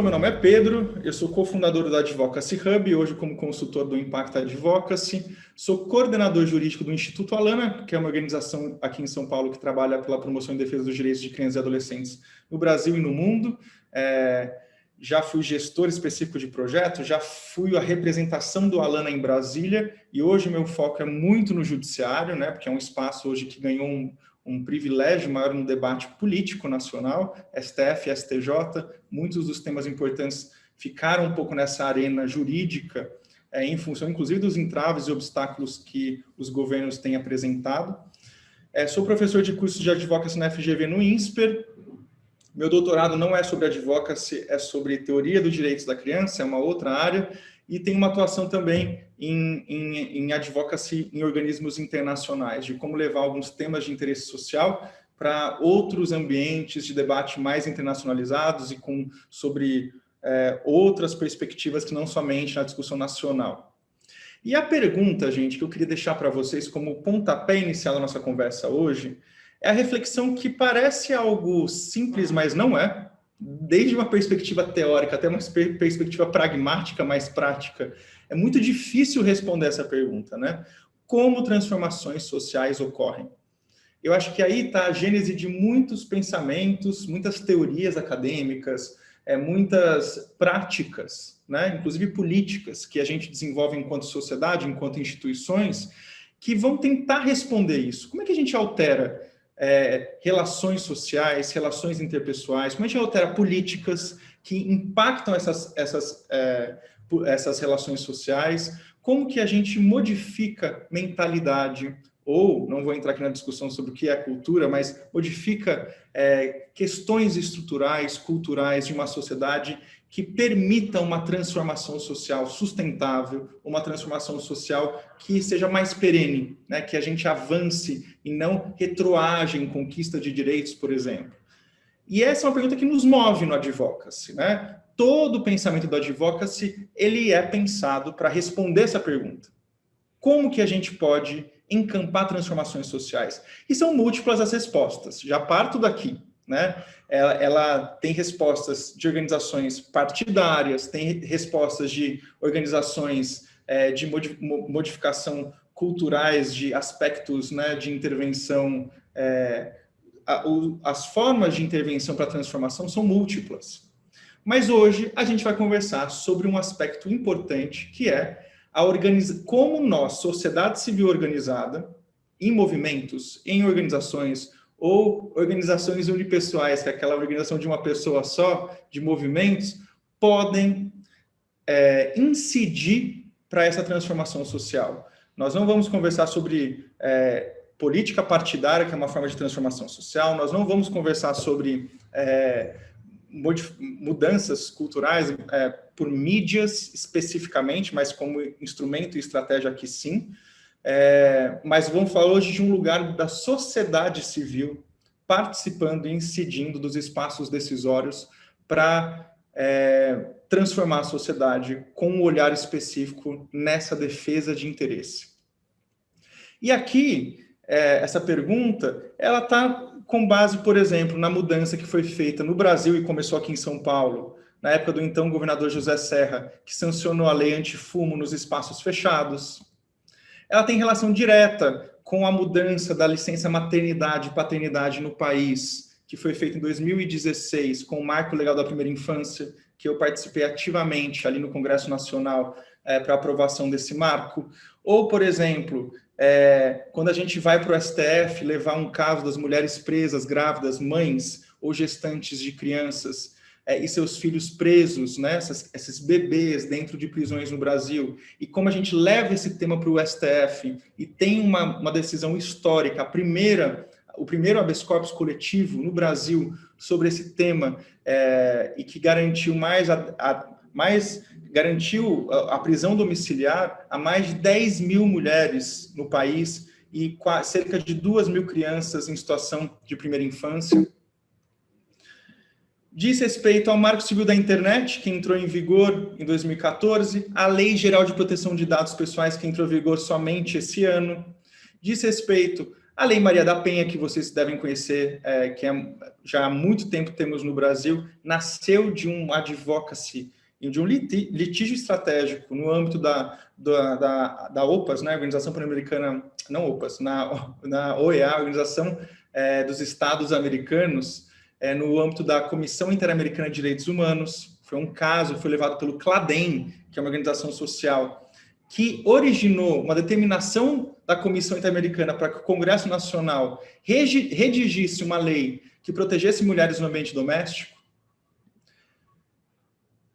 Meu nome é Pedro, eu sou cofundador do Advocacy Hub, hoje como consultor do Impact Advocacy, sou coordenador jurídico do Instituto Alana, que é uma organização aqui em São Paulo que trabalha pela promoção e defesa dos direitos de crianças e adolescentes no Brasil e no mundo. Já fui gestor específico de projeto, já fui a representação do Alana em Brasília e hoje meu foco é muito no judiciário, né, porque é um espaço hoje que ganhou um privilégio maior no debate político nacional, STF, STJ, muitos dos temas importantes ficaram um pouco nessa arena jurídica, em função, inclusive, dos entraves e obstáculos que os governos têm apresentado. Sou professor de curso de advocacy na FGV no INSPER. Meu doutorado não é sobre advocacy, é sobre teoria dos direitos da criança, é uma outra área, e tenho uma atuação também em advocacy em organismos internacionais, de como levar alguns temas de interesse social para outros ambientes de debate mais internacionalizados e sobre outras perspectivas que não somente na discussão nacional. E a pergunta, gente, que eu queria deixar para vocês como pontapé inicial da nossa conversa hoje, é a reflexão que parece algo simples, mas não é. Desde uma perspectiva teórica até uma perspectiva pragmática, mais prática, é muito difícil responder essa pergunta, né? Como transformações sociais ocorrem? Eu acho que aí está a gênese de muitos pensamentos, muitas teorias acadêmicas, muitas práticas, né? Inclusive políticas, que a gente desenvolve enquanto sociedade, enquanto instituições, que vão tentar responder isso. Como é que a gente altera relações sociais, relações interpessoais, como a gente altera políticas que impactam essas relações sociais, como que a gente modifica mentalidade, ou, não vou entrar aqui na discussão sobre o que é cultura, mas modifica questões estruturais, culturais de uma sociedade que permita uma transformação social sustentável, uma transformação social que seja mais perene, né? Que a gente avance e não retroage em conquista de direitos, por exemplo. E essa é uma pergunta que nos move no advocacy, né? Todo o pensamento do advocacy, ele é pensado para responder essa pergunta. Como que a gente pode encampar transformações sociais? E são múltiplas as respostas, já parto daqui, né? Ela tem respostas de organizações partidárias, tem respostas de organizações de modificação culturais, de aspectos, né, de intervenção. As formas de intervenção para a transformação são múltiplas. Mas hoje a gente vai conversar sobre um aspecto importante, que é como nós, sociedade civil organizada, em movimentos, em organizações, ou organizações unipessoais, que é aquela organização de uma pessoa só, de movimentos, podem incidir para essa transformação social. Nós não vamos conversar sobre política partidária, que é uma forma de transformação social, nós não vamos conversar sobre mudanças culturais por mídias especificamente, mas como instrumento e estratégia aqui sim. Mas vamos falar hoje de um lugar da sociedade civil participando e incidindo dos espaços decisórios para transformar a sociedade com um olhar específico nessa defesa de interesse. E aqui, essa pergunta, ela está com base, por exemplo, na mudança que foi feita no Brasil e começou aqui em São Paulo, na época do então governador José Serra, que sancionou a lei antifumo nos espaços fechados. Ela tem relação direta com a mudança da licença maternidade e paternidade no país, que foi feita em 2016, com o Marco Legal da Primeira Infância, que eu participei ativamente ali no Congresso Nacional para aprovação desse marco. Ou, por exemplo, quando a gente vai para o STF levar um caso das mulheres presas, grávidas, mães ou gestantes de crianças, e seus filhos presos, né, esses bebês dentro de prisões no Brasil, e como a gente leva esse tema para o STF e tem uma decisão histórica, o primeiro habeas corpus coletivo no Brasil sobre esse tema, e que garantiu garantiu a prisão domiciliar a mais de 10 mil mulheres no país e cerca de 2 mil crianças em situação de primeira infância. Diz respeito ao Marco Civil da Internet, que entrou em vigor em 2014, a Lei Geral de Proteção de Dados Pessoais, que entrou em vigor somente esse ano. Diz respeito A Lei Maria da Penha, que vocês devem conhecer, já há muito tempo temos no Brasil, nasceu de um advocacy, de um litígio estratégico no âmbito da OPAS, né, Organização Pan-Americana, não OPAS, na OEA, Organização dos Estados Americanos, no âmbito da Comissão Interamericana de Direitos Humanos. Foi um caso, foi levado pelo CLADEM, que é uma organização social, que originou uma determinação da Comissão Interamericana para que o Congresso Nacional redigisse uma lei que protegesse mulheres no ambiente doméstico.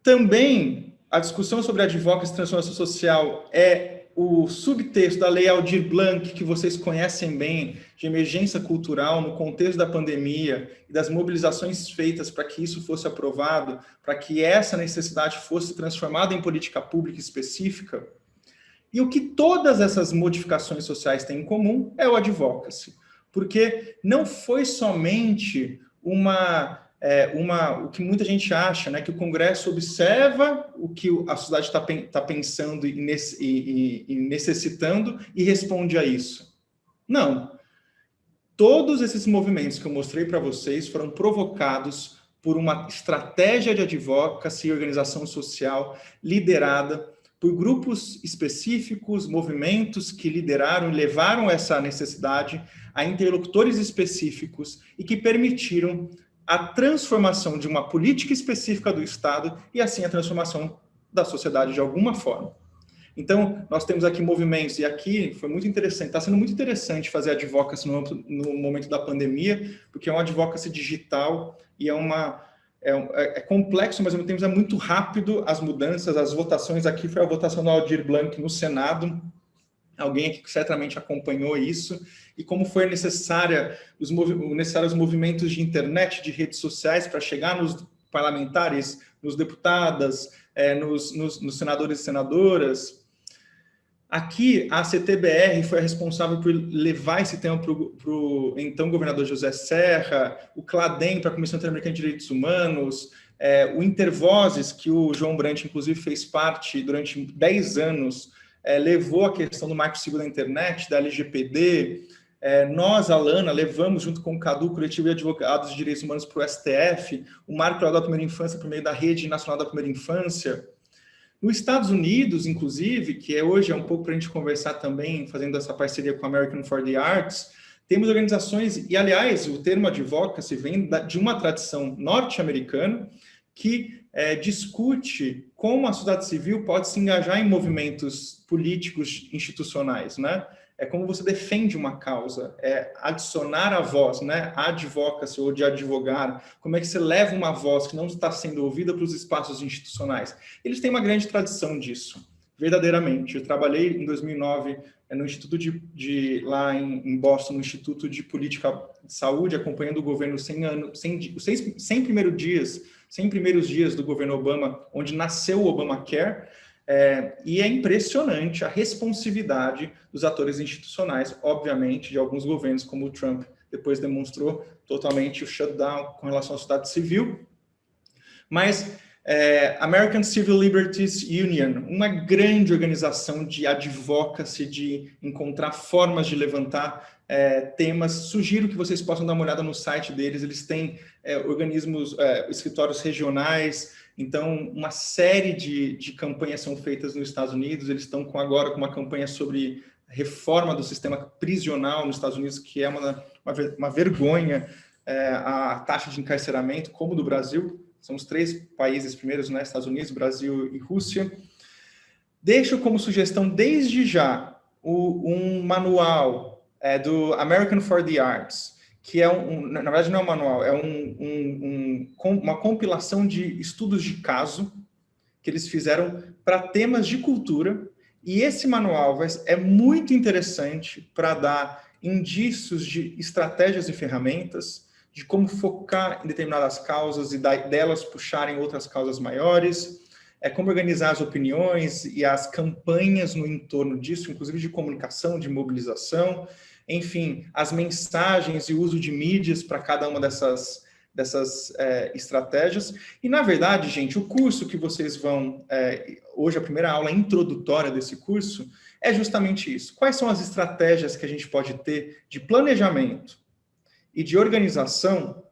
Também, a discussão sobre advocacy e transformação social é o subtexto da Lei Aldir Blanc, que vocês conhecem bem, de emergência cultural no contexto da pandemia e das mobilizações feitas para que isso fosse aprovado, para que essa necessidade fosse transformada em política pública específica. E o que todas essas modificações sociais têm em comum é o advocacy, porque não foi somente o que muita gente acha, né, que o Congresso observa o que a sociedade está pensando e necessitando e responde a isso. Não. Todos esses movimentos que eu mostrei para vocês foram provocados por uma estratégia de advocacy e organização social liderada por grupos específicos, movimentos que lideraram e levaram essa necessidade a interlocutores específicos e que permitiram a transformação de uma política específica do Estado e, assim, a transformação da sociedade de alguma forma. Então, nós temos aqui movimentos, e aqui foi muito interessante, está sendo muito interessante fazer advocacy no momento da pandemia, porque é uma advocacy digital e é complexo, mas ao mesmo tempo é muito rápido as mudanças, as votações. Aqui foi a votação do Aldir Blanc no Senado, alguém aqui que certamente acompanhou isso, e como foi necessários os movimentos de internet, de redes sociais, para chegar nos parlamentares, nos deputadas, nos senadores e senadoras. Aqui, a CTBR foi a responsável por levar esse tema para o então governador José Serra, o CLADEM para a Comissão Interamericana de Direitos Humanos, o Intervozes, que o João Brant, inclusive, fez parte durante 10 anos, levou a questão do marco seguro da internet, da LGPD. Nós, a Lana, levamos, junto com o CADU, Coletivo de Advogados de Direitos Humanos, para o STF, o marco da primeira infância por meio da Rede Nacional da Primeira Infância. Nos Estados Unidos, inclusive, que hoje é um pouco para a gente conversar também, fazendo essa parceria com a American for the Arts, temos organizações, e aliás, o termo advocacy vem de uma tradição norte-americana que discute como a sociedade civil pode se engajar em movimentos políticos institucionais, né? É como você defende uma causa, adicionar a voz, né? Advocacy ou de advogar. Como é que você leva uma voz que não está sendo ouvida para os espaços institucionais? Eles têm uma grande tradição disso, verdadeiramente. Eu trabalhei em 2009 no Instituto lá em Boston, no Instituto de Política de Saúde, acompanhando o governo 100 primeiros dias do governo Obama, onde nasceu o Obamacare. E é impressionante a responsividade dos atores institucionais, obviamente, de alguns governos, como o Trump depois demonstrou totalmente o shutdown com relação à sociedade civil. Mas American Civil Liberties Union, uma grande organização de advocacy, de encontrar formas de levantar temas, sugiro que vocês possam dar uma olhada no site deles. Eles têm escritórios regionais. Então, uma série de campanhas são feitas nos Estados Unidos. Eles estão agora com uma campanha sobre reforma do sistema prisional nos Estados Unidos, que é uma vergonha, a taxa de encarceramento, como do Brasil. São os 3 países primeiros, né? Estados Unidos, Brasil e Rússia. Deixo como sugestão, desde já, um manual do American for the Arts, que na verdade não é um manual, é uma compilação de estudos de caso que eles fizeram para temas de cultura, e esse manual é muito interessante para dar indícios de estratégias e ferramentas, de como focar em determinadas causas e delas puxarem outras causas maiores, como organizar as opiniões e as campanhas no entorno disso, inclusive de comunicação, de mobilização, enfim, as mensagens e uso de mídias para cada uma dessas estratégias. E, na verdade, gente, o curso que vocês vão... hoje, a primeira aula introdutória desse curso é justamente isso. Quais são as estratégias que a gente pode ter de planejamento e de organização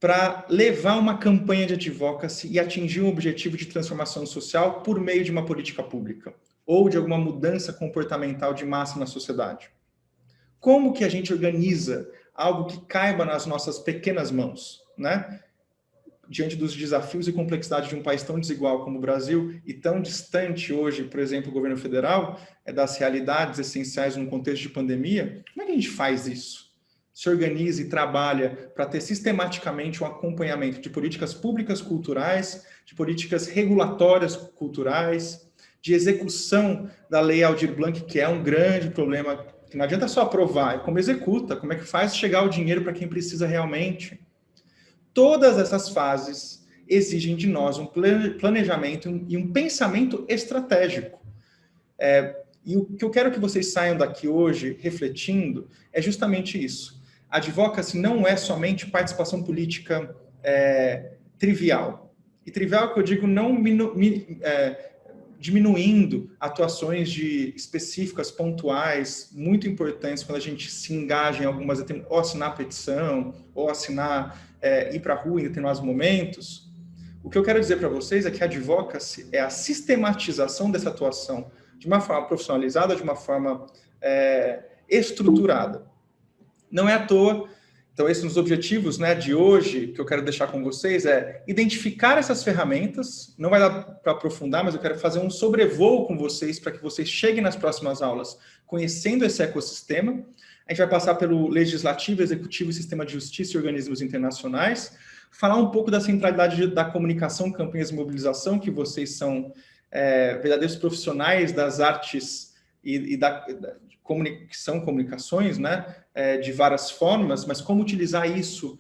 para levar uma campanha de advocacy e atingir um objetivo de transformação social por meio de uma política pública ou de alguma mudança comportamental de massa na sociedade? Como que a gente organiza algo que caiba nas nossas pequenas mãos, né? Diante dos desafios e complexidades de um país tão desigual como o Brasil e tão distante hoje, por exemplo, o governo federal, das realidades essenciais num contexto de pandemia, como é que a gente faz isso? Se organiza e trabalha para ter sistematicamente um acompanhamento de políticas públicas culturais, de políticas regulatórias culturais, de execução da Lei Aldir Blanc, que é um grande problema, que não adianta só aprovar, é como executa, como é que faz chegar o dinheiro para quem precisa realmente. Todas essas fases exigem de nós um planejamento e um pensamento estratégico. E o que eu quero que vocês saiam daqui hoje refletindo é justamente isso. A advocacy não é somente participação política trivial. E trivial que eu digo não diminuindo atuações específicas, pontuais, muito importantes quando a gente se engaja em algumas, ou assinar petição, ou ir para a rua em determinados momentos. O que eu quero dizer para vocês é que a advocacy é a sistematização dessa atuação de uma forma profissionalizada, de uma forma estruturada. Não é à toa. Então, esses são os objetivos, né, de hoje, que eu quero deixar com vocês, é identificar essas ferramentas. Não vai dar para aprofundar, mas eu quero fazer um sobrevoo com vocês para que vocês cheguem nas próximas aulas conhecendo esse ecossistema. A gente vai passar pelo legislativo, executivo, sistema de justiça e organismos internacionais, falar um pouco da centralidade da comunicação, campanhas e mobilização, que vocês são verdadeiros profissionais das artes e comunicações, né, de várias formas, mas como utilizar isso,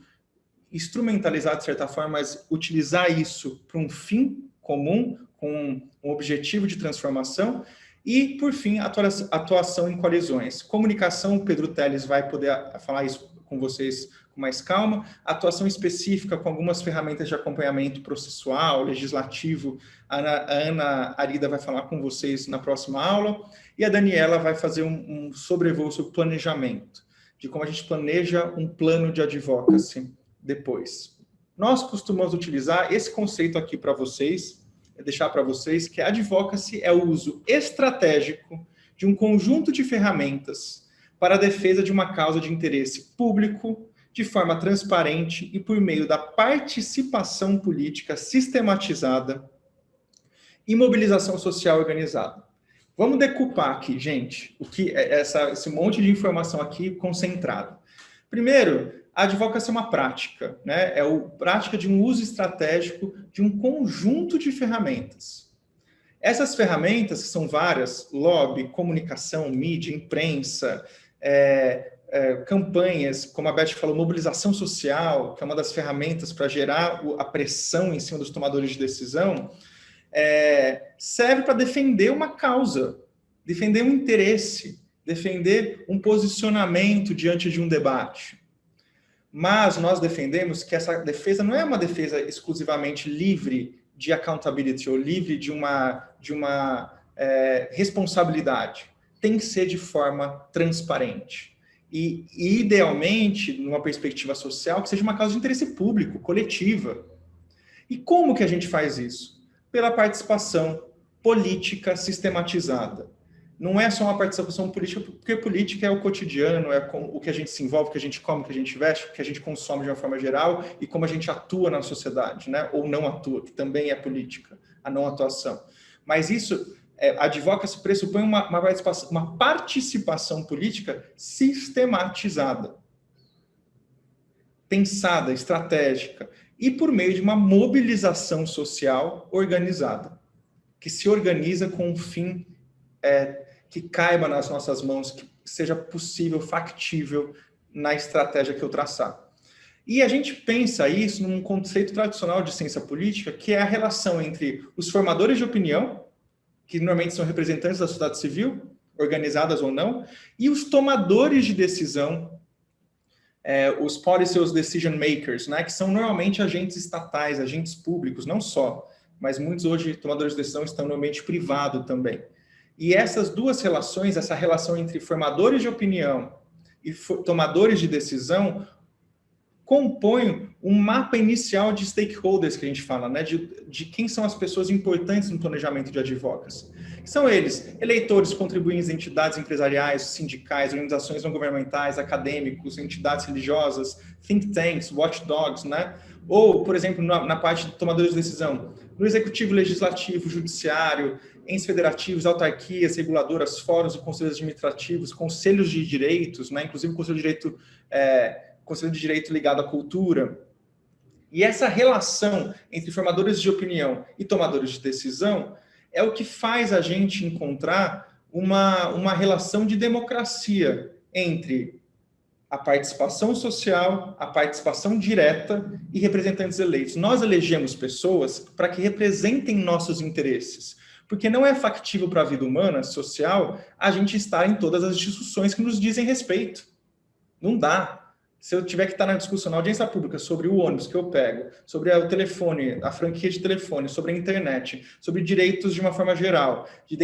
instrumentalizar de certa forma, mas utilizar isso para um fim comum, com um objetivo de transformação, e, por fim, atuação em coalizões. Comunicação, o Pedro Teles vai poder falar isso com vocês com mais calma. Atuação específica com algumas ferramentas de acompanhamento processual, legislativo. A Ana Arida vai falar com vocês na próxima aula. E a Daniela vai fazer um sobrevoo sobre planejamento, de como a gente planeja um plano de advocacy depois. Nós costumamos utilizar esse conceito aqui para vocês, deixar para vocês que a advocacy é o uso estratégico de um conjunto de ferramentas para a defesa de uma causa de interesse público, de forma transparente e por meio da participação política sistematizada e mobilização social organizada. Vamos decupar aqui, gente, o que é esse monte de informação aqui concentrado. Primeiro, a advocacy é uma prática, né? É a prática de um uso estratégico de um conjunto de ferramentas. Essas ferramentas, que são várias, lobby, comunicação, mídia, imprensa, campanhas, como a Beth falou, mobilização social, que é uma das ferramentas para gerar a pressão em cima dos tomadores de decisão, serve para defender uma causa, defender um interesse, defender um posicionamento diante de um debate. Mas nós defendemos que essa defesa não é uma defesa exclusivamente livre de accountability ou livre de uma responsabilidade. Tem que ser de forma transparente. E, idealmente, numa perspectiva social, que seja uma causa de interesse público, coletiva. E como que a gente faz isso? Pela participação política sistematizada. Não é só uma participação política, porque política é o cotidiano, é o que a gente se envolve, o que a gente come, o que a gente veste, o que a gente consome de uma forma geral e como a gente atua na sociedade, né? Ou não atua, que também é política, a não atuação. Mas isso, a advocacy pressupõe uma participação política sistematizada, pensada, estratégica, e por meio de uma mobilização social organizada, que se organiza com um fim que caiba nas nossas mãos, que seja possível, factível na estratégia que eu traçar. E a gente pensa isso num conceito tradicional de ciência política, que é a relação entre os formadores de opinião, que normalmente são representantes da sociedade civil, organizadas ou não, e os tomadores de decisão, os policy decision makers, né, que são normalmente agentes estatais, agentes públicos, não só, mas muitos hoje tomadores de decisão estão no ambiente privado também. E essas duas relações, essa relação entre formadores de opinião e tomadores de decisão, compõem um mapa inicial de stakeholders que a gente fala, né? De quem são as pessoas importantes no planejamento de advocacy. São eles, eleitores, contribuintes, entidades empresariais, sindicais, organizações não governamentais, acadêmicos, entidades religiosas, think tanks, watchdogs, né? Ou, por exemplo, na parte de tomadores de decisão, no executivo, legislativo, judiciário, entes federativos, autarquias, reguladoras, fóruns e conselhos administrativos, conselhos de direitos, né? Inclusive o conselho de direito ligado à cultura. E essa relação entre formadores de opinião e tomadores de decisão é o que faz a gente encontrar uma relação de democracia entre a participação social, a participação direta e representantes eleitos. Nós elegemos pessoas para que representem nossos interesses, porque não é factível para a vida humana, social, a gente estar em todas as instituições que nos dizem respeito. Não dá. Se eu tiver que estar na discussão, na audiência pública, sobre o ônibus que eu pego, sobre o telefone, a franquia de telefone, sobre a internet, sobre direitos de uma forma geral, de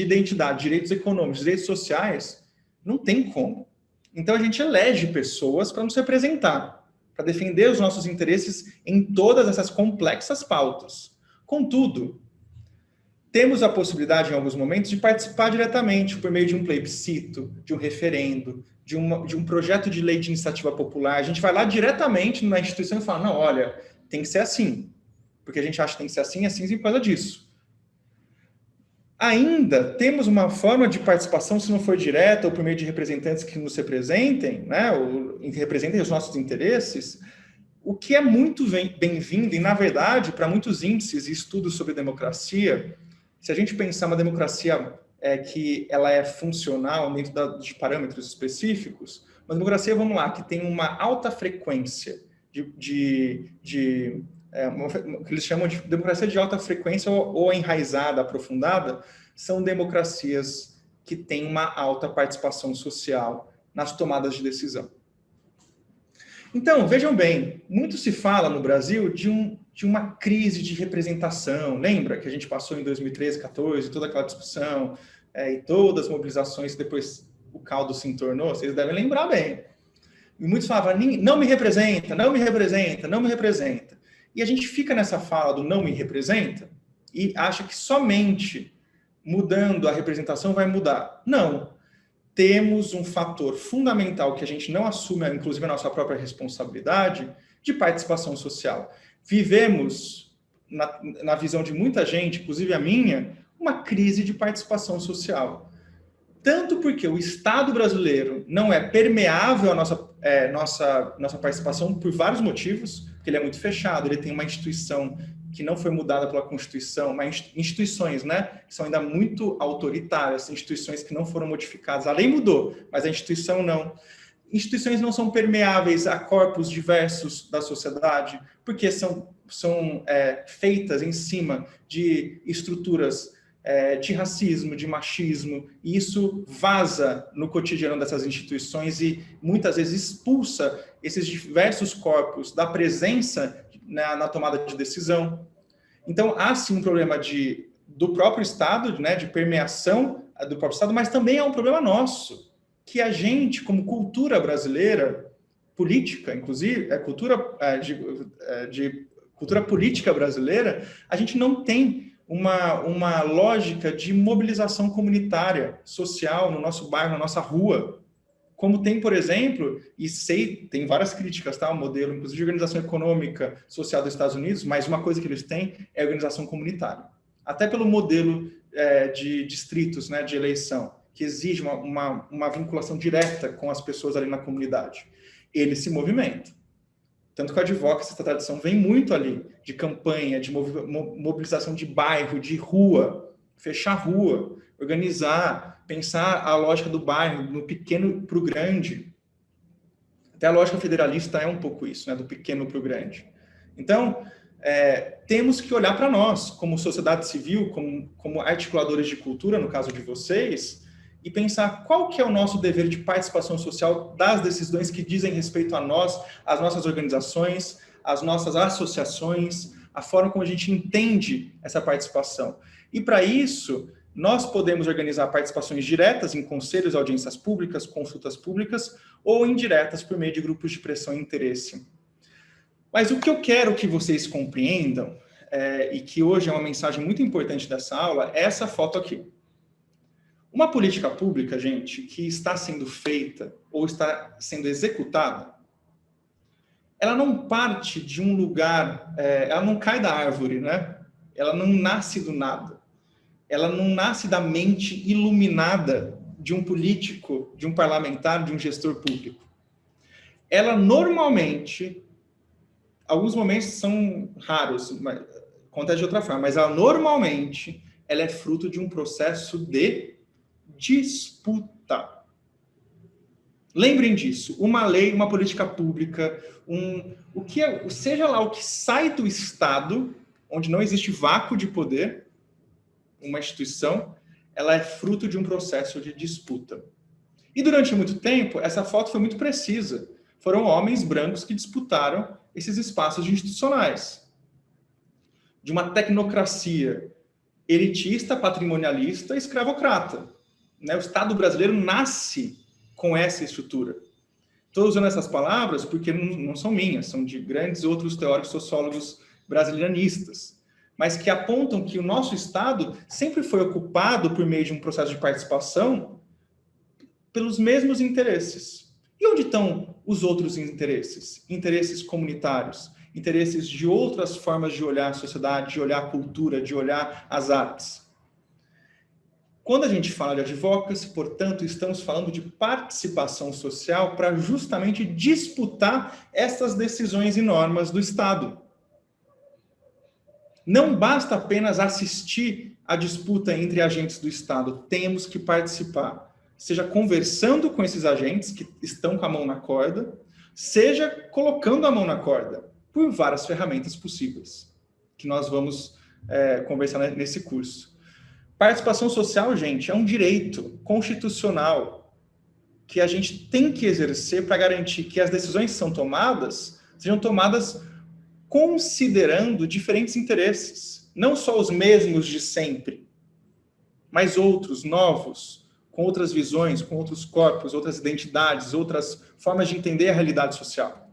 identidade, direitos econômicos, direitos sociais, não tem como. Então, a gente elege pessoas para nos representar, para defender os nossos interesses em todas essas complexas pautas. Contudo, temos a possibilidade, em alguns momentos, de participar diretamente por meio de um plebiscito, de um referendo, de um projeto de lei de iniciativa popular. A gente vai lá diretamente na instituição e fala, não, olha, tem que ser assim, porque a gente acha que tem que ser assim por causa disso. Ainda temos uma forma de participação, se não for direta, ou por meio de representantes que nos representem, né, ou representem os nossos interesses, o que é muito bem-vindo, e, na verdade, para muitos índices e estudos sobre democracia, se a gente pensar uma democracia que ela é funcional dentro de parâmetros específicos, uma democracia, vamos lá, que tem uma alta frequência que eles chamam de democracia de alta frequência ou enraizada, aprofundada, são democracias que têm uma alta participação social nas tomadas de decisão. Então, vejam bem, muito se fala no Brasil de uma crise de representação. Lembra que a gente passou em 2013, 2014, toda aquela discussão e todas as mobilizações que depois o caldo se entornou? Vocês devem lembrar bem. E muitos falavam, não me representa, não me representa, não me representa. E a gente fica nessa fala do não me representa e acha que somente mudando a representação vai mudar. Não. Temos um fator fundamental que a gente não assume, inclusive a nossa própria responsabilidade, de participação social. Vivemos, na visão de muita gente, inclusive a minha, uma crise de participação social. Tanto porque o Estado brasileiro não é permeável à nossa participação por vários motivos, porque ele é muito fechado, ele tem uma instituição que não foi mudada pela Constituição, mas instituições, né, que são ainda muito autoritárias, instituições que não foram modificadas. A lei mudou, mas a instituição não. Instituições não são permeáveis a corpos diversos da sociedade, porque são feitas em cima de estruturas de racismo, de machismo, e isso vaza no cotidiano dessas instituições e muitas vezes expulsa esses diversos corpos da presença na tomada de decisão. Então, há sim um problema do próprio Estado, né, de permeação do próprio Estado, mas também há um problema nosso, que a gente, como cultura brasileira, política, inclusive, cultura política brasileira, a gente não tem uma lógica de mobilização comunitária, social, no nosso bairro, na nossa rua. Como tem, por exemplo, tem várias críticas, tá? O modelo, inclusive, de organização econômica social dos Estados Unidos, mas uma coisa que eles têm é a organização comunitária. Até pelo modelo de distritos, né, de eleição, que exige uma vinculação direta com as pessoas ali na comunidade. Eles se movimentam. Tanto que a advocacy, essa tradição, vem muito ali, de campanha, de mobilização de bairro, de rua, fechar rua, organizar, pensar a lógica do bairro, no pequeno para o grande. Até a lógica federalista é um pouco isso, né, do pequeno para o grande. Então, temos que olhar para nós, como sociedade civil, como articuladores de cultura, no caso de vocês, e pensar qual que é o nosso dever de participação social das decisões que dizem respeito a nós, as nossas organizações, as nossas associações, a forma como a gente entende essa participação. E para isso, nós podemos organizar participações diretas em conselhos, audiências públicas, consultas públicas, ou indiretas por meio de grupos de pressão e interesse. Mas o que eu quero que vocês compreendam, e que hoje é uma mensagem muito importante dessa aula, é essa foto aqui. Uma política pública, gente, que está sendo feita ou está sendo executada, ela não parte de um lugar, ela não cai da árvore, né? Ela não nasce do nada. Ela não nasce da mente iluminada de um político, de um parlamentar, de um gestor público. Ela normalmente, alguns momentos são raros, acontece de outra forma, mas ela normalmente ela é fruto de um processo de disputa. Lembrem disso, uma lei, uma política pública, seja lá o que sai do Estado, onde não existe vácuo de poder, uma instituição, ela é fruto de um processo de disputa. E durante muito tempo, essa foto foi muito precisa. Foram homens brancos que disputaram esses espaços institucionais. De uma tecnocracia elitista, patrimonialista e escravocrata. O Estado brasileiro nasce com essa estrutura. Estou usando essas palavras porque não são minhas, são de grandes outros teóricos sociólogos brasilianistas, mas que apontam que o nosso Estado sempre foi ocupado por meio de um processo de participação pelos mesmos interesses. E onde estão os outros interesses? Interesses comunitários, interesses de outras formas de olhar a sociedade, de olhar a cultura, de olhar as artes. Quando a gente fala de advocacy, portanto, estamos falando de participação social para justamente disputar essas decisões e normas do Estado. Não basta apenas assistir à disputa entre agentes do Estado, temos que participar, seja conversando com esses agentes que estão com a mão na corda, seja colocando a mão na corda, por várias ferramentas possíveis, que nós vamos conversar nesse curso. Participação social, gente, é um direito constitucional que a gente tem que exercer para garantir que as decisões que são tomadas sejam tomadas considerando diferentes interesses, não só os mesmos de sempre, mas outros, novos, com outras visões, com outros corpos, outras identidades, outras formas de entender a realidade social.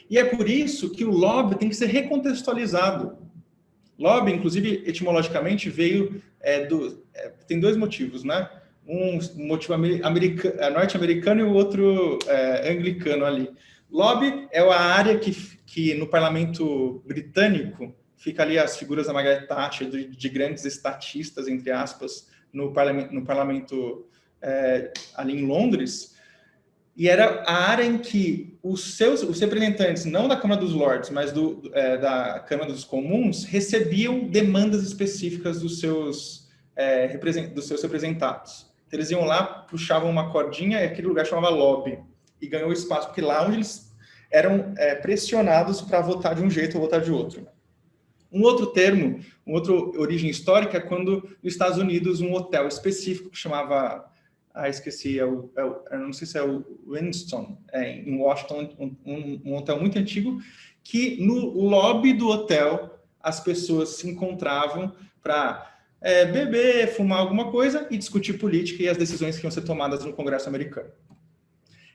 E é por isso que o lobby tem que ser recontextualizado. Lobby, inclusive, etimologicamente, veio tem dois motivos, né? Um motivo norte-americano e o outro anglicano ali. Lobby é a área que no parlamento britânico fica ali as figuras da Margaret Thatcher, de grandes estatistas, entre aspas, no parlamento ali em Londres, e era a área em que os representantes, não da Câmara dos Lords, mas da Câmara dos Comuns, recebiam demandas específicas dos seus representados. Então, eles iam lá, puxavam uma cordinha, e aquele lugar chamava lobby, e ganhou espaço, porque lá onde eles eram pressionados para votar de um jeito ou votar de outro. Um outro termo, uma outra origem histórica, é quando nos Estados Unidos um hotel específico que chamava... esqueci, eu não sei se é o Winston, em Washington, um hotel muito antigo, que no lobby do hotel as pessoas se encontravam para beber, fumar alguma coisa e discutir política e as decisões que iam ser tomadas no Congresso americano.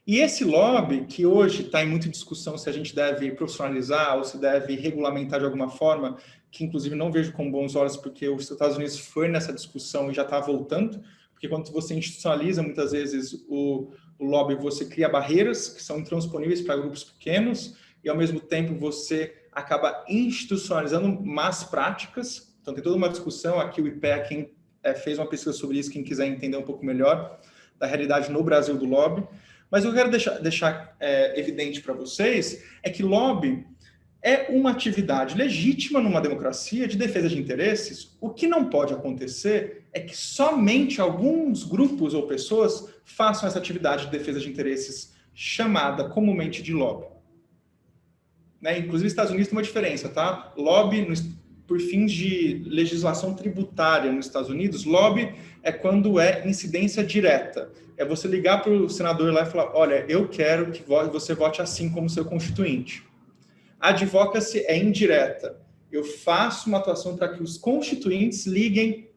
E esse lobby, que hoje está em muita discussão se a gente deve profissionalizar ou se deve regulamentar de alguma forma, que inclusive não vejo com bons olhos porque os Estados Unidos foi nessa discussão e já está voltando, porque quando você institucionaliza, muitas vezes, o lobby, você cria barreiras que são intransponíveis para grupos pequenos, e, ao mesmo tempo, você acaba institucionalizando más práticas. Então, tem toda uma discussão. Aqui, o IPEA fez uma pesquisa sobre isso, quem quiser entender um pouco melhor da realidade no Brasil do lobby. Mas o que eu quero deixar evidente para vocês é que lobby é uma atividade legítima numa democracia de defesa de interesses. O que não pode acontecer é que somente alguns grupos ou pessoas façam essa atividade de defesa de interesses chamada comumente de lobby. Inclusive, nos Estados Unidos tem uma diferença, tá? Lobby, por fins de legislação tributária nos Estados Unidos, lobby é quando é incidência direta. É você ligar para o senador lá e falar, olha, eu quero que você vote assim como seu constituinte. A advocacy é indireta. Eu faço uma atuação para que os constituintes liguem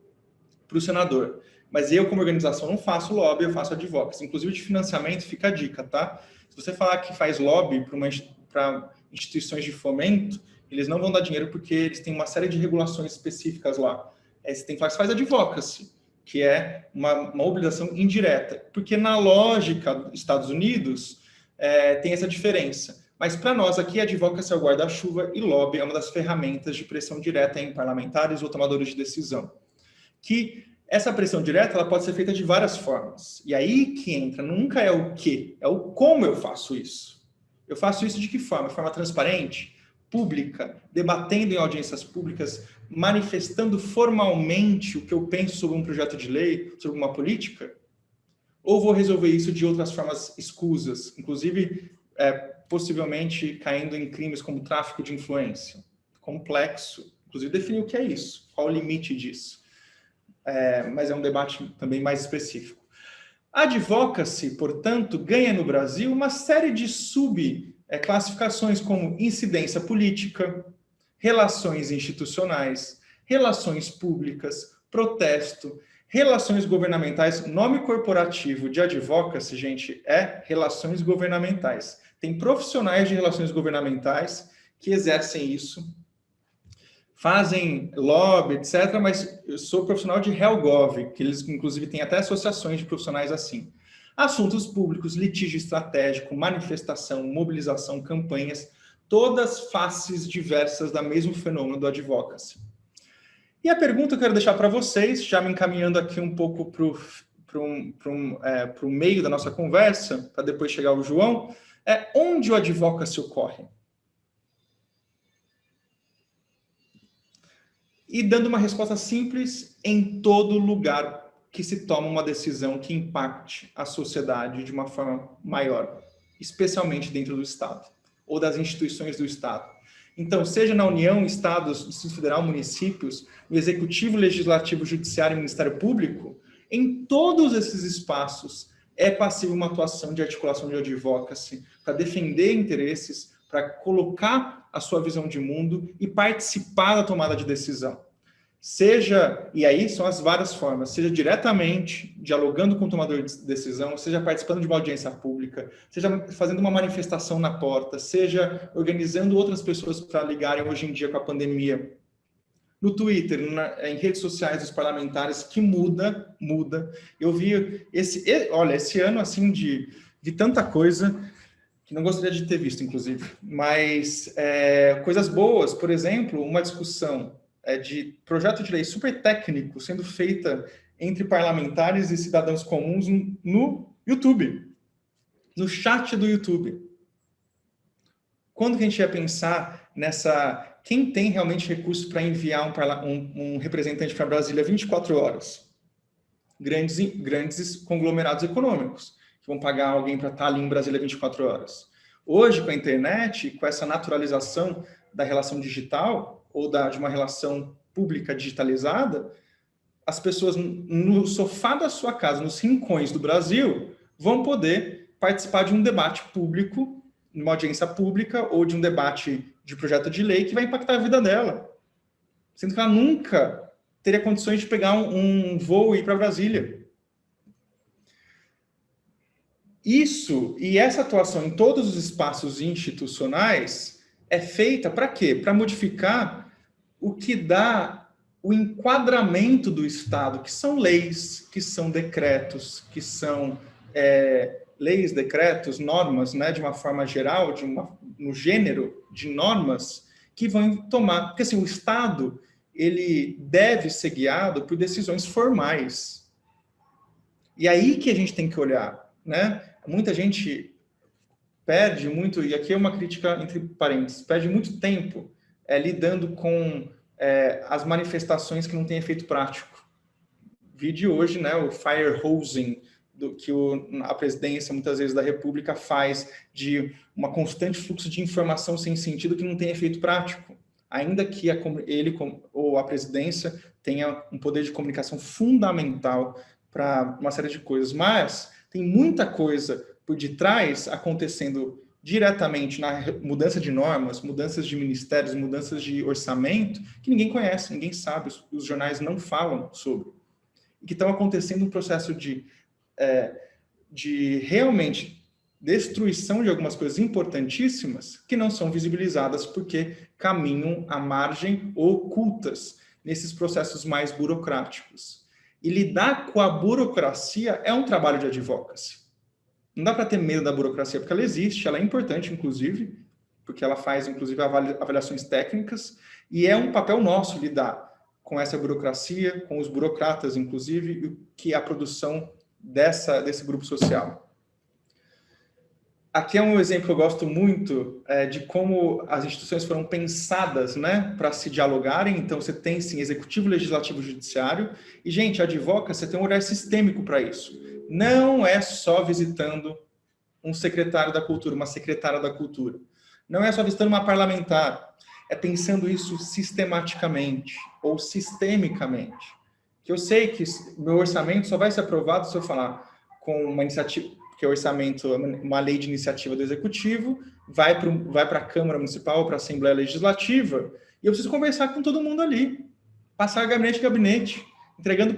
para o senador. Mas eu, como organização, não faço lobby, eu faço advocacy. Inclusive, de financiamento, fica a dica, tá? Se você falar que faz lobby para instituições de fomento, eles não vão dar dinheiro porque eles têm uma série de regulações específicas lá. Você tem que falar que você faz advocacy, que é uma obrigação indireta. Porque na lógica dos Estados Unidos, tem essa diferença. Mas para nós aqui, advocacy é o guarda-chuva e lobby é uma das ferramentas de pressão direta em parlamentares ou tomadores de decisão. Que essa pressão direta ela pode ser feita de várias formas. E aí que entra, nunca é o que, é o como eu faço isso. Eu faço isso de que forma? De forma transparente, pública, debatendo em audiências públicas, manifestando formalmente o que eu penso sobre um projeto de lei, sobre uma política? Ou vou resolver isso de outras formas escusas, inclusive possivelmente caindo em crimes como tráfico de influência? Complexo. Inclusive definir o que é isso, qual o limite disso. Mas é um debate também mais específico. A advocacy, portanto, ganha no Brasil uma série de subclassificações como incidência política, relações institucionais, relações públicas, protesto, relações governamentais. Nome corporativo de advocacy, gente, é relações governamentais. Tem profissionais de relações governamentais que exercem isso, fazem lobby, etc., mas eu sou profissional de HelGov, que eles, inclusive, têm até associações de profissionais assim. Assuntos públicos, litígio estratégico, manifestação, mobilização, campanhas, todas faces diversas do mesmo fenômeno do advocacy. E a pergunta que eu quero deixar para vocês, já me encaminhando aqui um pouco para o meio da nossa conversa, para depois chegar o João, é onde o advocacy ocorre? E dando uma resposta simples, em todo lugar que se toma uma decisão que impacte a sociedade de uma forma maior, especialmente dentro do Estado, ou das instituições do Estado. Então, seja na União, Estados, Distrito Federal, municípios, no Executivo, Legislativo, Judiciário e Ministério Público, em todos esses espaços é passível uma atuação de articulação de advocacy para defender interesses, para colocar a sua visão de mundo e participar da tomada de decisão. Seja, e aí são as várias formas, seja diretamente dialogando com o tomador de decisão, seja participando de uma audiência pública, seja fazendo uma manifestação na porta, seja organizando outras pessoas para ligarem hoje em dia com a pandemia. No Twitter, em redes sociais dos parlamentares, que muda. Eu vi esse ano assim de tanta coisa que não gostaria de ter visto, inclusive, mas coisas boas, por exemplo, uma discussão de projeto de lei super técnico sendo feita entre parlamentares e cidadãos comuns no YouTube, no chat do YouTube. Quando que a gente ia pensar nessa... Quem tem realmente recurso para enviar um representante para Brasília 24 horas? Grandes conglomerados econômicos, que vão pagar alguém para estar ali em Brasília 24 horas. Hoje, com a internet, com essa naturalização da relação digital, ou de uma relação pública digitalizada, as pessoas no sofá da sua casa, nos rincões do Brasil, vão poder participar de um debate público, numa audiência pública, ou de um debate de projeto de lei que vai impactar a vida dela. Sendo que ela nunca teria condições de pegar um voo e ir para Brasília. Isso, e essa atuação em todos os espaços institucionais é feita para quê? Para modificar o que dá o enquadramento do Estado, que são leis, que são decretos, que são leis, decretos, normas, né, de uma forma geral, no gênero de normas, que vão tomar... Porque assim, o Estado ele deve ser guiado por decisões formais. E aí que a gente tem que olhar, né? Muita gente perde muito, e aqui é uma crítica entre parênteses, perde muito tempo lidando com as manifestações que não têm efeito prático. Vi de hoje, né, o firehosing, que a presidência, muitas vezes, da República faz de uma constante fluxo de informação sem sentido que não tem efeito prático. Ainda que ele ou a presidência tenha um poder de comunicação fundamental para uma série de coisas, mas tem muita coisa por detrás acontecendo diretamente na mudança de normas, mudanças de ministérios, mudanças de orçamento, que ninguém conhece, ninguém sabe, os jornais não falam sobre. e que estão acontecendo um processo de realmente destruição de algumas coisas importantíssimas que não são visibilizadas porque caminham à margem ou ocultas nesses processos mais burocráticos. E lidar com a burocracia é um trabalho de advocacy. Não dá para ter medo da burocracia, porque ela existe, ela é importante, inclusive, porque ela faz, inclusive, avaliações técnicas, e é um papel nosso lidar com essa burocracia, com os burocratas, inclusive, que é a produção desse grupo social. Aqui é um exemplo que eu gosto muito de como as instituições foram pensadas, né, para se dialogarem. Então, você tem, sim, executivo, legislativo, judiciário. E, gente, a advocacy, você tem um olhar sistêmico para isso. Não é só visitando um secretário da cultura, uma secretária da cultura. Não é só visitando uma parlamentar. É pensando isso sistematicamente ou sistemicamente. Que eu sei que meu orçamento só vai ser aprovado se eu falar com uma iniciativa, que é o orçamento, uma lei de iniciativa do Executivo, vai para a Câmara Municipal, para a Assembleia Legislativa, e eu preciso conversar com todo mundo ali, passar gabinete a gabinete, entregando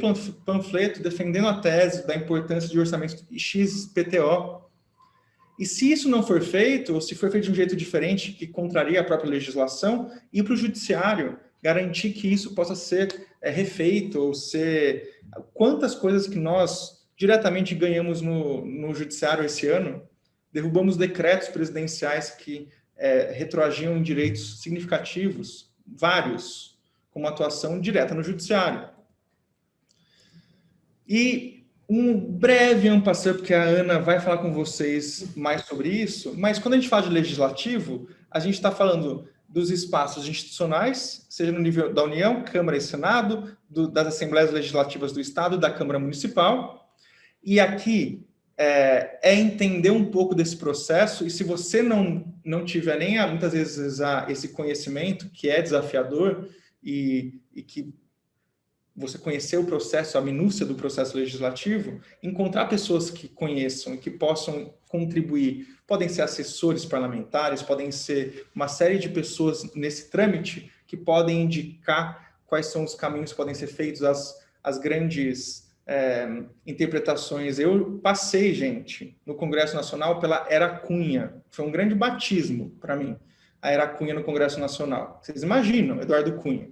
panfleto, defendendo a tese da importância de orçamento XPTO. E se isso não for feito, ou se for feito de um jeito diferente, que contraria a própria legislação, ir para o judiciário, garantir que isso possa ser refeito, ou ser... Quantas coisas que nós diretamente ganhamos no judiciário esse ano, derrubamos decretos presidenciais que retroagiam direitos significativos, vários, com uma atuação direta no judiciário. E um breve en passant, porque a Ana vai falar com vocês mais sobre isso, mas quando a gente fala de legislativo, a gente está falando dos espaços institucionais, seja no nível da União, Câmara e Senado, das Assembleias Legislativas do Estado, da Câmara Municipal. E aqui é entender um pouco desse processo, e se você não tiver nem muitas vezes esse conhecimento, que é desafiador, e que você conhecer o processo, a minúcia do processo legislativo, encontrar pessoas que conheçam e que possam contribuir. Podem ser assessores parlamentares, podem ser uma série de pessoas nesse trâmite que podem indicar quais são os caminhos que podem ser feitos, as grandes interpretações. Eu passei, gente, no Congresso Nacional pela Era Cunha. Foi um grande batismo para mim, a Era Cunha no Congresso Nacional. Vocês imaginam, Eduardo Cunha.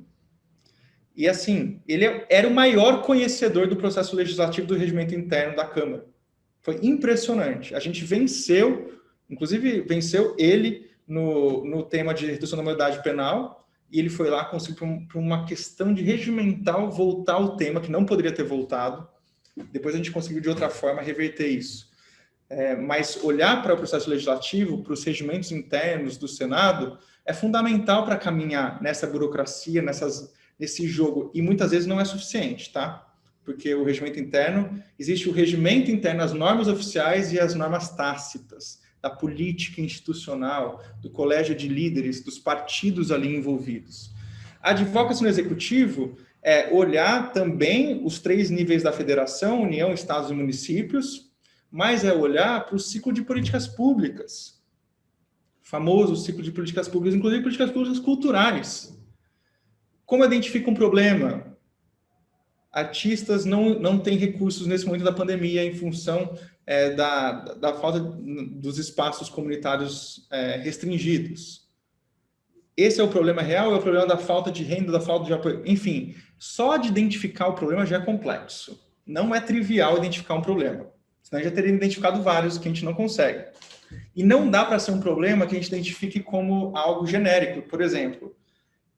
E, assim, ele era o maior conhecedor do processo legislativo do regimento interno da Câmara. Foi impressionante. A gente venceu, inclusive venceu ele no tema de redução da maioridade penal, e ele foi lá conseguir, por uma questão de regimental, voltar ao tema, que não poderia ter voltado. Depois a gente conseguiu, de outra forma, reverter isso. Mas olhar para o processo legislativo, para os regimentos internos do Senado, é fundamental para caminhar nessa burocracia, nesse jogo. E muitas vezes não é suficiente, tá? Porque o regimento interno, existe o regimento interno, as normas oficiais e as normas tácitas, da política institucional, do colégio de líderes, dos partidos ali envolvidos. A advocacy no executivo é olhar também os 3 níveis da federação, União, Estados e municípios, mas é olhar para o ciclo de políticas públicas. Famoso ciclo de políticas públicas, inclusive políticas públicas culturais. Como identifica um problema? Artistas não têm recursos nesse momento da pandemia em função da falta dos espaços comunitários restringidos. Esse é o problema real, é o problema da falta de renda, da falta de apoio. Enfim, só de identificar o problema já é complexo. Não é trivial identificar um problema. Senão já teria identificado vários que a gente não consegue. E não dá para ser um problema que a gente identifique como algo genérico, por exemplo,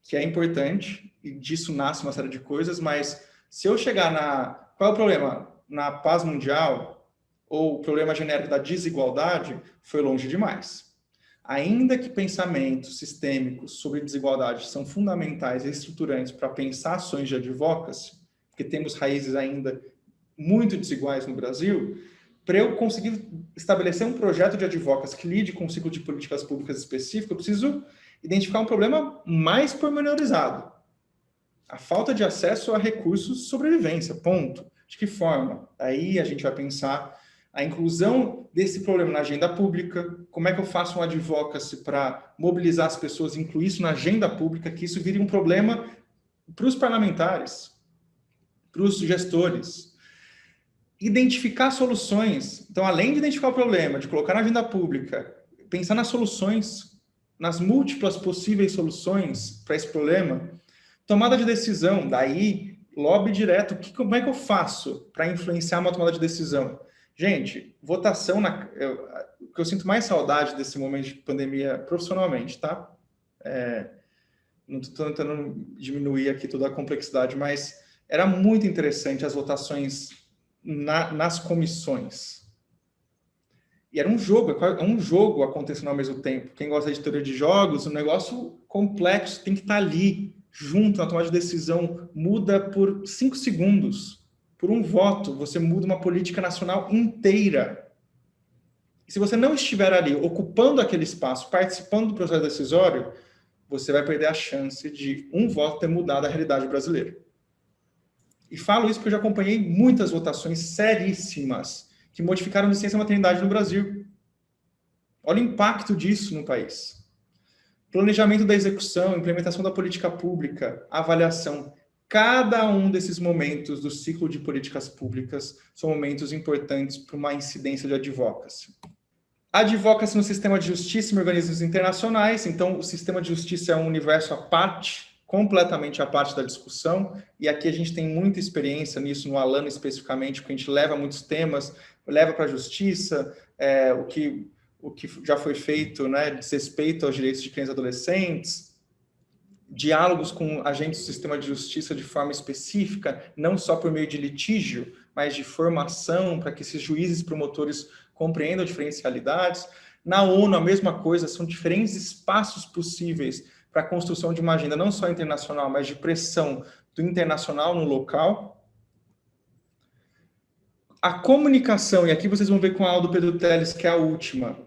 que é importante, e disso nasce uma série de coisas, mas se eu chegar qual é o problema? Na paz mundial, ou o problema genérico da desigualdade, foi longe demais. Ainda que pensamentos sistêmicos sobre desigualdade são fundamentais e estruturantes para pensar ações de advocacy, porque temos raízes ainda muito desiguais no Brasil, para eu conseguir estabelecer um projeto de advocacy que lide com um ciclo de políticas públicas específico, eu preciso identificar um problema mais pormenorizado. A falta de acesso a recursos de sobrevivência, ponto. De que forma? Aí a gente vai pensar a inclusão desse problema na agenda pública, como é que eu faço um advocacy para mobilizar as pessoas, incluir isso na agenda pública, que isso vire um problema para os parlamentares. para os gestores. Identificar soluções. Então, além de identificar o problema, de colocar na agenda pública, pensar nas soluções, nas múltiplas possíveis soluções para esse problema, tomada de decisão, daí, lobby direto. Como é que eu faço para influenciar uma tomada de decisão? Gente, votação, o que eu sinto mais saudade desse momento de pandemia profissionalmente, tá? Não estou tentando diminuir aqui toda a complexidade, mas era muito interessante as votações nas comissões. E era um jogo acontecendo ao mesmo tempo. Quem gosta de teoria de jogos, um negócio complexo, tem que estar ali, junto, na tomada de decisão, muda por 5 segundos. Por um voto, você muda uma política nacional inteira. E se você não estiver ali, ocupando aquele espaço, participando do processo decisório, você vai perder a chance de um voto ter mudado a realidade brasileira. E falo isso porque eu já acompanhei muitas votações seríssimas que modificaram licença maternidade no Brasil. Olha o impacto disso no país. Planejamento da execução, implementação da política pública, avaliação. Cada um desses momentos do ciclo de políticas públicas são momentos importantes para uma incidência de advocacy. Advocacy no sistema de justiça e organismos internacionais. Então, o sistema de justiça é um universo à parte, completamente à parte da discussão, e aqui a gente tem muita experiência nisso, no Alano especificamente, porque a gente leva muitos temas, leva para a justiça, o que já foi feito, né, diz respeito aos direitos de crianças e adolescentes, diálogos com agentes do sistema de justiça de forma específica, não só por meio de litígio, mas de formação, para que esses juízes e promotores compreendam diferentes realidades. Na ONU, a mesma coisa, são diferentes espaços possíveis para a construção de uma agenda não só internacional, mas de pressão do internacional no local. A comunicação, e aqui vocês vão ver com a aula do Pedro Telles, que é a última,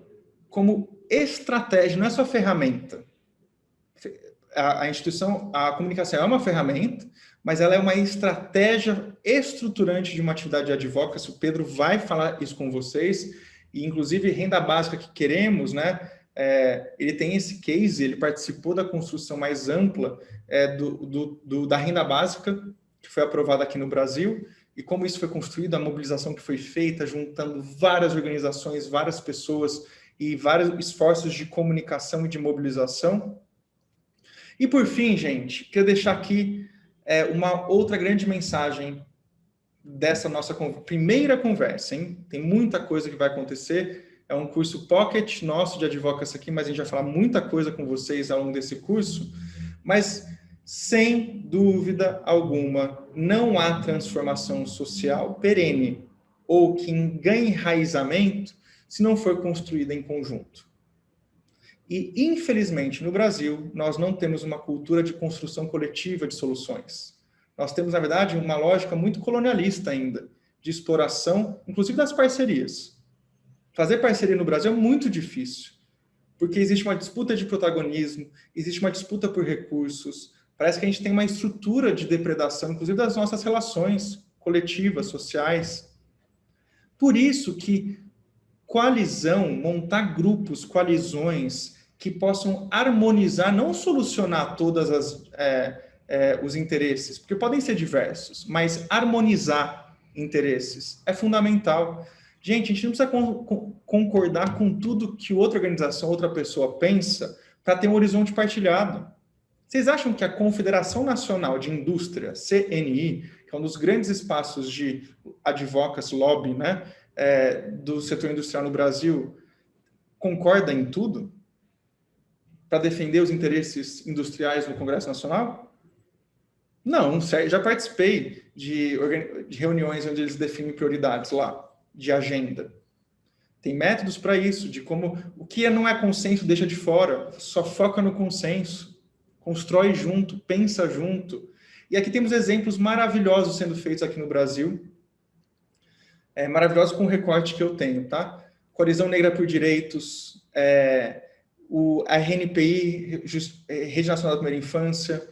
como estratégia, não é só ferramenta. A instituição, a comunicação é uma ferramenta, mas ela é uma estratégia estruturante de uma atividade de advocacy. O Pedro vai falar isso com vocês, e inclusive renda básica que queremos, né? Ele tem esse case, ele participou da construção mais ampla da renda básica, que foi aprovada aqui no Brasil, e como isso foi construído, a mobilização que foi feita, juntando várias organizações, várias pessoas e vários esforços de comunicação e de mobilização. E por fim, gente, quero deixar aqui uma outra grande mensagem dessa nossa primeira conversa, hein? Tem muita coisa que vai acontecer. É um curso pocket nosso de advocacy aqui, mas a gente vai falar muita coisa com vocês ao longo desse curso. Mas, sem dúvida alguma, não há transformação social perene ou que ganhe enraizamento se não for construída em conjunto. E, infelizmente, no Brasil, nós não temos uma cultura de construção coletiva de soluções. Nós temos, na verdade, uma lógica muito colonialista ainda, de exploração, inclusive das parcerias. Fazer parceria no Brasil é muito difícil, porque existe uma disputa de protagonismo, existe uma disputa por recursos, parece que a gente tem uma estrutura de depredação, inclusive das nossas relações coletivas, sociais. Por isso que coalizão, montar grupos, coalizões que possam harmonizar, não solucionar todas os interesses, porque podem ser diversos, mas harmonizar interesses é fundamental. Gente, a gente não precisa concordar com tudo que outra organização, outra pessoa pensa para ter um horizonte partilhado. Vocês acham que a Confederação Nacional de Indústria, CNI, que é um dos grandes espaços de advocacy, lobby, né, do setor industrial no Brasil, concorda em tudo para defender os interesses industriais no Congresso Nacional? Não, já participei de reuniões onde eles definem prioridades lá, de agenda. Tem métodos para isso, de como o que não é consenso deixa de fora, só foca no consenso, constrói junto, pensa junto. E aqui temos exemplos maravilhosos sendo feitos aqui no Brasil, maravilhosos com o recorte que eu tenho, tá? Coalizão Negra por Direitos, a RNPI, Rede Nacional da Primeira Infância,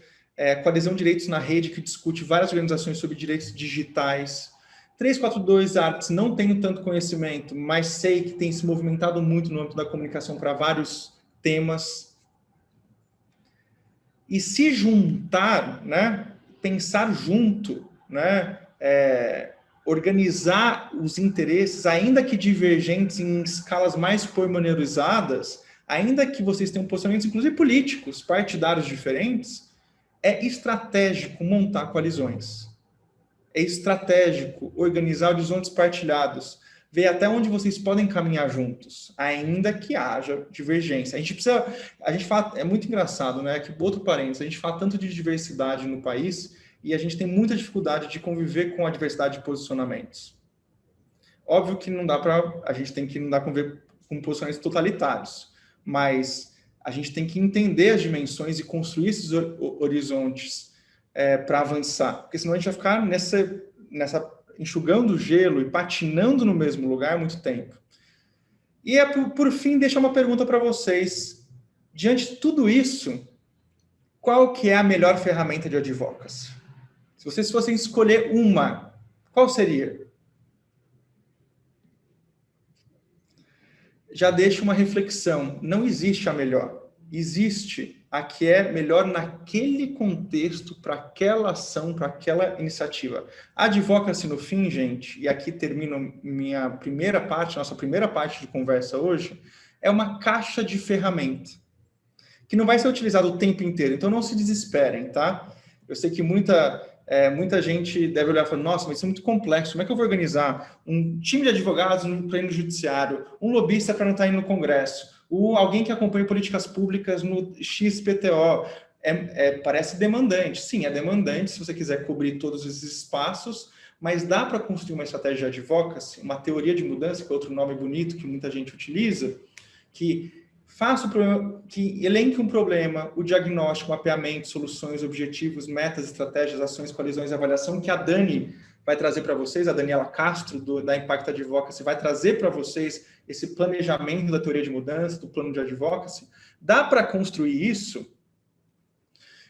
Coalizão Direitos na Rede, que discute várias organizações sobre direitos digitais. 342 Artes, não tenho tanto conhecimento, mas sei que tem se movimentado muito no âmbito da comunicação para vários temas. E se juntar, né, pensar junto, né, organizar os interesses, ainda que divergentes em escalas mais pormenorizadas, ainda que vocês tenham posicionamentos, inclusive políticos, partidários diferentes, é estratégico montar coalizões. É estratégico organizar horizontes partilhados, ver até onde vocês podem caminhar juntos, ainda que haja divergência. A gente fala, é muito engraçado, né? Que outro parênteses, a gente fala tanto de diversidade no país e a gente tem muita dificuldade de conviver com a diversidade de posicionamentos. Óbvio que não dá para, a gente tem que não dá para conviver com posicionamentos totalitários, mas a gente tem que entender as dimensões e construir esses horizontes para avançar, porque senão a gente vai ficar nessa enxugando o gelo e patinando no mesmo lugar há muito tempo. E por fim, deixar uma pergunta para vocês. Diante de tudo isso, qual que é a melhor ferramenta de advocacy? Se vocês fossem escolher uma, qual seria? Já deixo uma reflexão. Não existe a melhor. Existe a que é melhor naquele contexto, para aquela ação, para aquela iniciativa. A advocacy, no fim, gente, e aqui termino minha primeira parte, nossa primeira parte de conversa hoje, é uma caixa de ferramenta, que não vai ser utilizada o tempo inteiro. Então, não se desesperem, tá? Eu sei que muita gente deve olhar e falar, nossa, mas isso é muito complexo. Como é que eu vou organizar um time de advogados no pleno judiciário, um lobista para não estar indo no Congresso, alguém que acompanha políticas públicas no XPTO? Parece demandante. Sim, é demandante se você quiser cobrir todos esses espaços, mas dá para construir uma estratégia de advocacy, uma teoria de mudança, que é outro nome bonito que muita gente utiliza, que que elenque um problema, o diagnóstico, mapeamento, soluções, objetivos, metas, estratégias, ações, coalizões e avaliação, que a Dani vai trazer para vocês, a Daniela Castro, da Impact Advocacy, vai trazer para vocês esse planejamento da teoria de mudança, do plano de advocacy. Dá para construir isso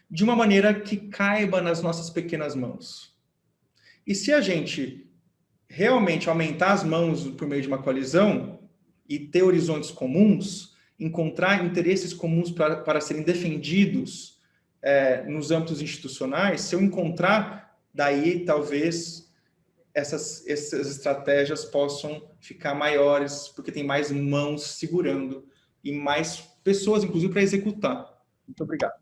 de uma maneira que caiba nas nossas pequenas mãos. E se a gente realmente aumentar as mãos por meio de uma coalizão e ter horizontes comuns, encontrar interesses comuns para serem defendidos nos âmbitos institucionais, se eu encontrar, daí talvez essas estratégias possam ficar maiores, porque tem mais mãos segurando e mais pessoas, inclusive, para executar. Muito obrigado.